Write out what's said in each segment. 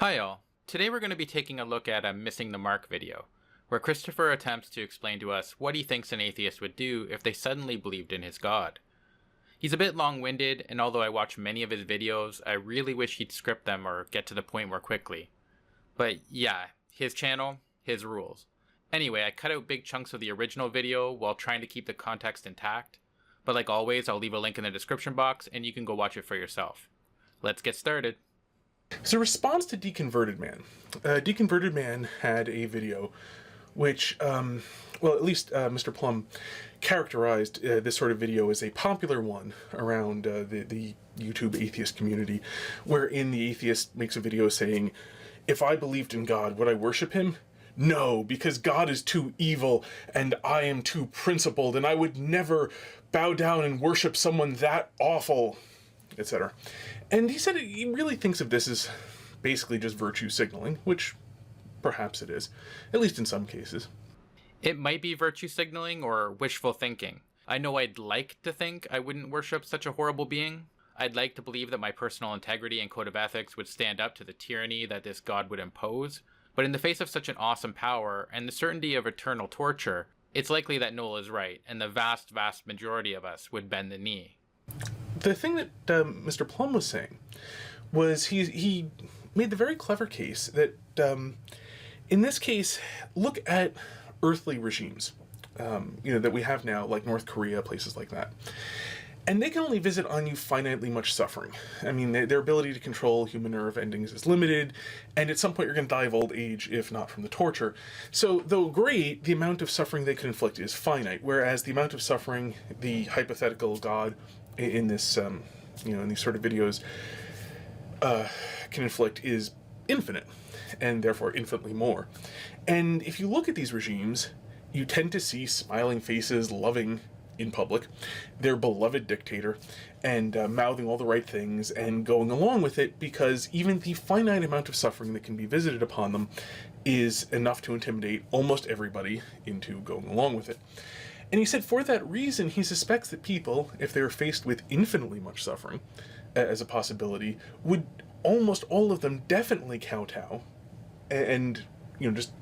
Hi all, today we're going to be taking a look at a Missing the Mark video, where Christopher attempts to explain to us what he thinks an atheist would do if they suddenly believed in his God. He's a bit long-winded, and although I watch many of his videos, I really wish he'd script them or get to the point more quickly. But yeah, his channel, his rules. Anyway, I cut out big chunks of the original video while trying to keep the context intact, but like always, I'll leave a link in the description box and you can go watch it for yourself. Let's get started. So, response to Deconverted Man. Deconverted Man had a video which, well, at least Mr. Plum characterized this sort of video as a popular one around the YouTube atheist community, wherein the atheist makes a video saying, if I believed in God, would I worship him? No, because God is too evil and I am too principled and I would never bow down and worship someone that awful, etc. And he said he really thinks of this as basically just virtue signaling, which perhaps it is, at least in some cases. It might be virtue signaling or wishful thinking. I know I'd like to think I wouldn't worship such a horrible being. I'd like to believe that my personal integrity and code of ethics would stand up to the tyranny that this God would impose. But in the face of such an awesome power and the certainty of eternal torture, it's likely that Noel is right, and the vast majority of us would bend the knee. The thing that Mr. Plum was saying was he made the very clever case that, in this case, look at earthly regimes, that we have now, like North Korea, places like that. And they can only visit on you finitely much suffering. I mean, their ability to control human nerve endings is limited, and at some point you're going to die of old age, if not from the torture. So, though great, the amount of suffering they can inflict is finite, whereas the amount of suffering the hypothetical God in this, in these sort of videos, can inflict is infinite, and therefore infinitely more. And if you look at these regimes, you tend to see smiling faces, loving in public, their beloved dictator, and mouthing all the right things and going along with it, because even the finite amount of suffering that can be visited upon them is enough to intimidate almost everybody into going along with it. And he said for that reason, he suspects that people, if they were faced with infinitely much suffering as a possibility, would almost all of them definitely kowtow and, just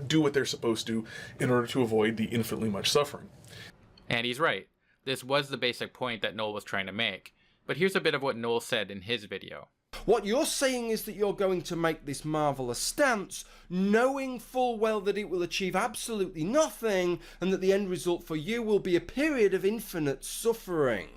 do what they're supposed to in order to avoid the infinitely much suffering. And he's right. This was the basic point that Noel was trying to make. But here's a bit of what Noel said in his video. What you're saying is that you're going to make this marvelous stance, knowing full well that it will achieve absolutely nothing, and that the end result for you will be a period of infinite suffering.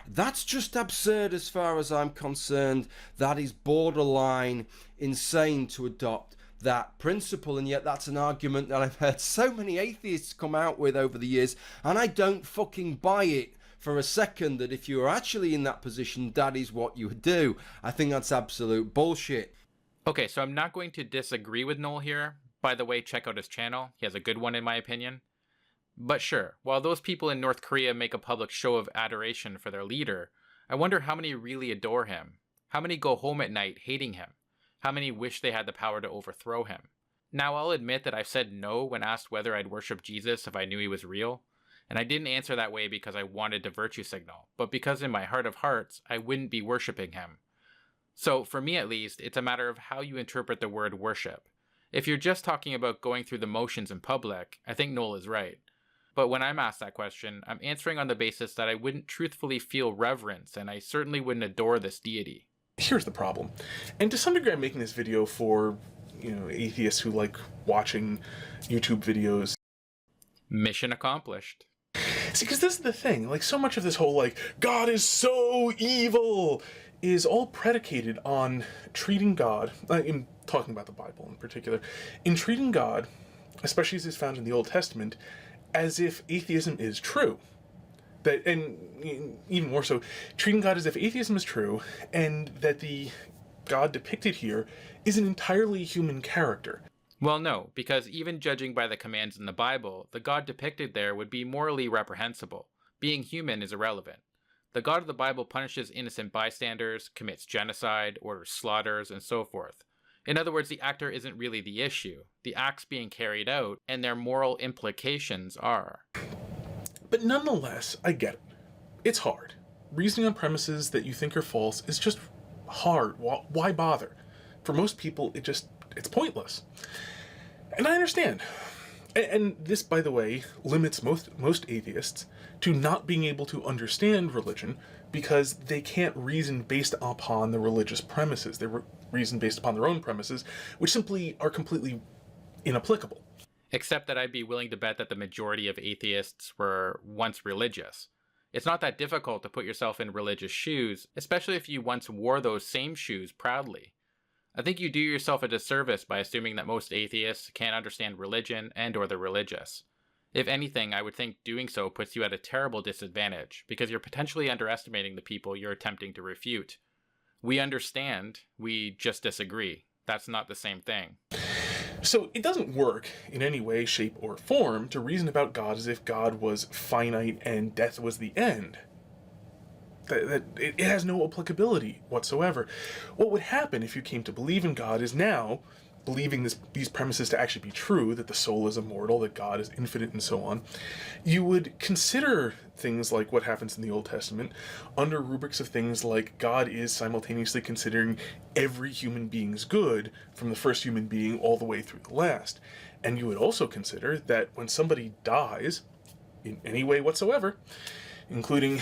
That's just absurd as far as I'm concerned. That is borderline insane to adopt that principle, and yet that's an argument that I've heard so many atheists come out with over the years, and I don't fucking buy it for a second that if you were actually in that position, that is what you would do. I think that's absolute bullshit. Okay, so I'm not going to disagree with Noel here. By the way, check out his channel. He has a good one in my opinion. But sure, while those people in North Korea make a public show of adoration for their leader, I wonder how many really adore him. How many go home at night hating him? How many wish they had the power to overthrow him? Now, I'll admit that I've said no when asked whether I'd worship Jesus if I knew he was real. And I didn't answer that way because I wanted to virtue signal, but because in my heart of hearts, I wouldn't be worshiping him. So, for me at least, it's a matter of how you interpret the word worship. If you're just talking about going through the motions in public, I think Noel is right. But when I'm asked that question, I'm answering on the basis that I wouldn't truthfully feel reverence, and I certainly wouldn't adore this deity. Here's the problem. And to some degree, I'm making this video for, atheists who like watching YouTube videos. Mission accomplished. See, because this is the thing, like, so much of this whole, God is so evil, is all predicated on treating God, in talking about the Bible in particular, in treating God, especially as is found in the Old Testament, as if atheism is true. That, and even more so, treating God as if atheism is true, and that the God depicted here is an entirely human character. Well, no, because even judging by the commands in the Bible, the God depicted there would be morally reprehensible. Being human is irrelevant. The God of the Bible punishes innocent bystanders, commits genocide, orders slaughters, and so forth. In other words, the actor isn't really the issue. The acts being carried out, and their moral implications are. But nonetheless, I get it. It's hard. Reasoning on premises that you think are false is just hard. Why bother? For most people, it's pointless. And I understand. And this, by the way, limits most atheists to not being able to understand religion because they can't reason based upon the religious premises. They reason based upon their own premises, which simply are completely inapplicable. Except that I'd be willing to bet that the majority of atheists were once religious. It's not that difficult to put yourself in religious shoes, especially if you once wore those same shoes proudly. I think you do yourself a disservice by assuming that most atheists can't understand religion and or the religious. If anything, I would think doing so puts you at a terrible disadvantage, because you're potentially underestimating the people you're attempting to refute. We understand, we just disagree. That's not the same thing. So it doesn't work in any way, shape, or form to reason about God as if God was finite and death was the end. That it has no applicability whatsoever. What would happen if you came to believe in God is now, believing these premises to actually be true, that the soul is immortal, that God is infinite, and so on, you would consider things like what happens in the Old Testament under rubrics of things like God is simultaneously considering every human being's good from the first human being all the way through the last. And you would also consider that when somebody dies, in any way whatsoever, including,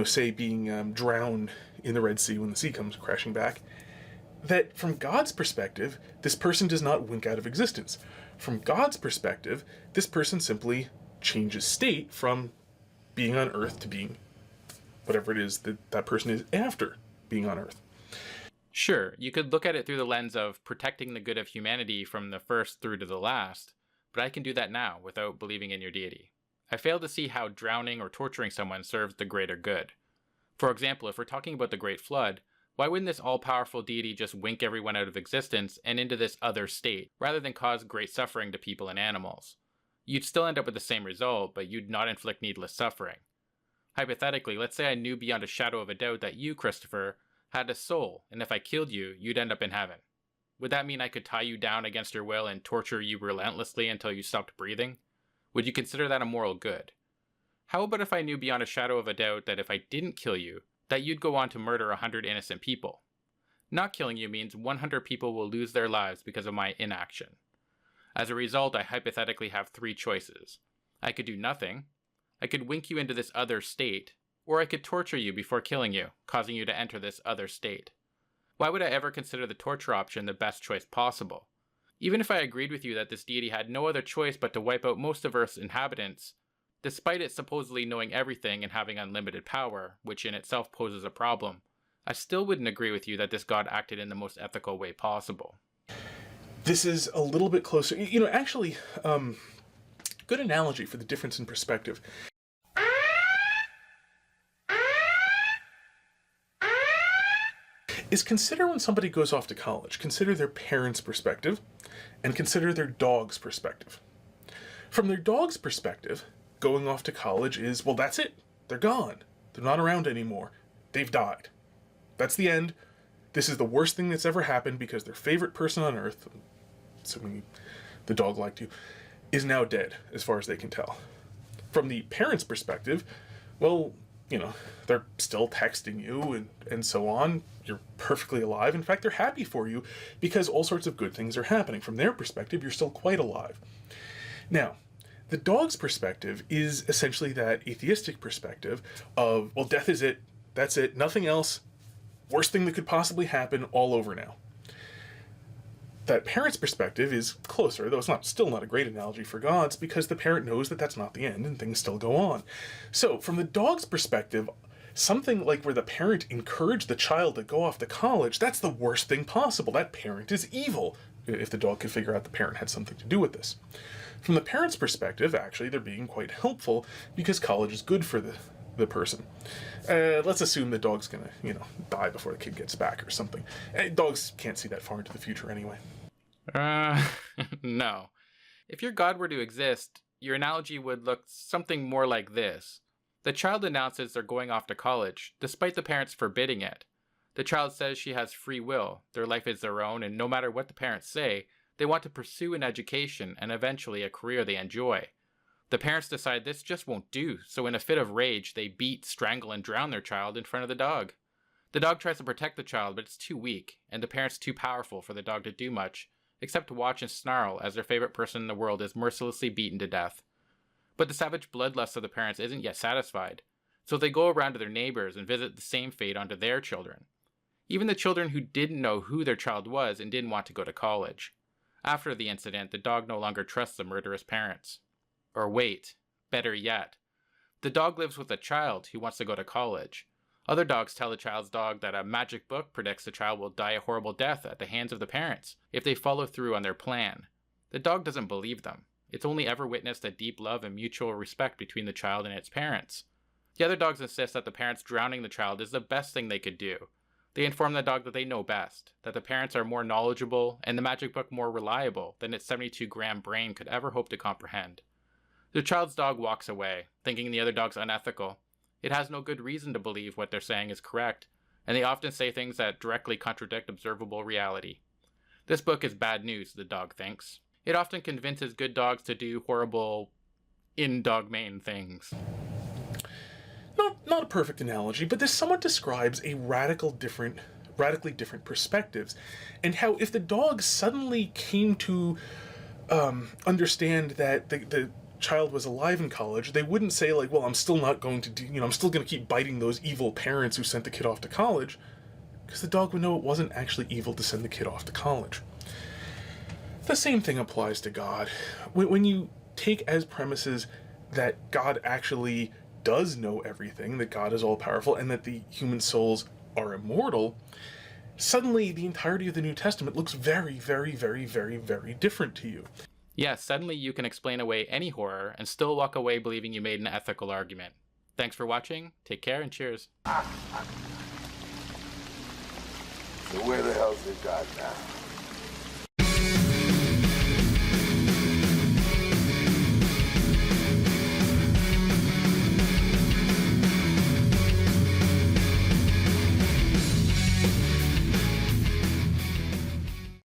say being drowned in the Red Sea when the sea comes crashing back, that from God's perspective, this person does not wink out of existence. From God's perspective, this person simply changes state from being on Earth to being whatever it is that person is after being on Earth. Sure, you could look at it through the lens of protecting the good of humanity from the first through to the last, but I can do that now without believing in your deity. I fail to see how drowning or torturing someone serves the greater good. For example, if we're talking about the Great Flood, why wouldn't this all-powerful deity just wink everyone out of existence and into this other state, rather than cause great suffering to people and animals? You'd still end up with the same result, but you'd not inflict needless suffering. Hypothetically, let's say I knew beyond a shadow of a doubt that you, Christopher, had a soul, and if I killed you, you'd end up in heaven. Would that mean I could tie you down against your will and torture you relentlessly until you stopped breathing? Would you consider that a moral good? How about if I knew beyond a shadow of a doubt that if I didn't kill you, that you'd go on to murder 100 innocent people? Not killing you means 100 people will lose their lives because of my inaction. As a result, I hypothetically have three choices. I could do nothing, I could wink you into this other state, or I could torture you before killing you, causing you to enter this other state. Why would I ever consider the torture option the best choice possible? Even if I agreed with you that this deity had no other choice but to wipe out most of Earth's inhabitants, despite it supposedly knowing everything and having unlimited power, which in itself poses a problem, I still wouldn't agree with you that this god acted in the most ethical way possible. This is a little bit closer. Actually, good analogy for the difference in perspective. Is consider when somebody goes off to college. Consider their parents' perspective and consider their dog's perspective. From their dog's perspective, going off to college is, well, that's it. They're gone. They're not around anymore. They've died. That's the end. This is the worst thing that's ever happened because their favorite person on Earth, assuming the dog liked you, is now dead, as far as they can tell. From the parents' perspective, well, they're still texting you and so on. You're perfectly alive. In fact, they're happy for you because all sorts of good things are happening. From their perspective, you're still quite alive. Now, the dog's perspective is essentially that atheistic perspective of, well, death is it. That's it. Nothing else. Worst thing that could possibly happen, all over now. That parent's perspective is closer, though it's still not a great analogy for gods, because the parent knows that that's not the end and things still go on. So, from the dog's perspective, something like where the parent encouraged the child to go off to college, that's the worst thing possible. That parent is evil, if the dog could figure out the parent had something to do with this. From the parent's perspective, actually, they're being quite helpful because college is good for the person. Let's assume the dog's gonna, die before the kid gets back or something. Dogs can't see that far into the future anyway. No. If your god were to exist, your analogy would look something more like this. The child announces they're going off to college, despite the parents forbidding it. The child says she has free will, their life is their own, and no matter what the parents say, they want to pursue an education and eventually a career they enjoy. The parents decide this just won't do, so in a fit of rage, they beat, strangle, and drown their child in front of the dog. The dog tries to protect the child, but it's too weak, and the parent's too powerful for the dog to do much, except to watch and snarl as their favorite person in the world is mercilessly beaten to death. But the savage bloodlust of the parents isn't yet satisfied, so they go around to their neighbors and visit the same fate onto their children. Even the children who didn't know who their child was and didn't want to go to college. After the incident, the dog no longer trusts the murderous parents. Or wait, better yet, the dog lives with a child who wants to go to college. Other dogs tell the child's dog that a magic book predicts the child will die a horrible death at the hands of the parents if they follow through on their plan. The dog doesn't believe them. It's only ever witnessed a deep love and mutual respect between the child and its parents. The other dogs insist that the parents drowning the child is the best thing they could do. They inform the dog that they know best, that the parents are more knowledgeable and the magic book more reliable than its 72-gram brain could ever hope to comprehend. The child's dog walks away, thinking the other dog's unethical. It has no good reason to believe what they're saying is correct, and they often say things that directly contradict observable reality. This book is bad news, the dog thinks. It often convinces good dogs to do horrible, in-dogmane things. Not a perfect analogy, but this somewhat describes a radically different perspectives, and how if the dog suddenly came to understand that the child was alive in college, they wouldn't say like, well, I'm still not going to do, I'm still going to keep biting those evil parents who sent the kid off to college, because the dog would know it wasn't actually evil to send the kid off to college. The same thing applies to God. When you take as premises that God actually does know everything, that God is all-powerful, and that the human souls are immortal, suddenly the entirety of the New Testament looks very, very, very, very, very different to you. Yes, suddenly you can explain away any horror and still walk away believing you made an ethical argument. Thanks for watching, take care, and cheers. So where the hell's it God now?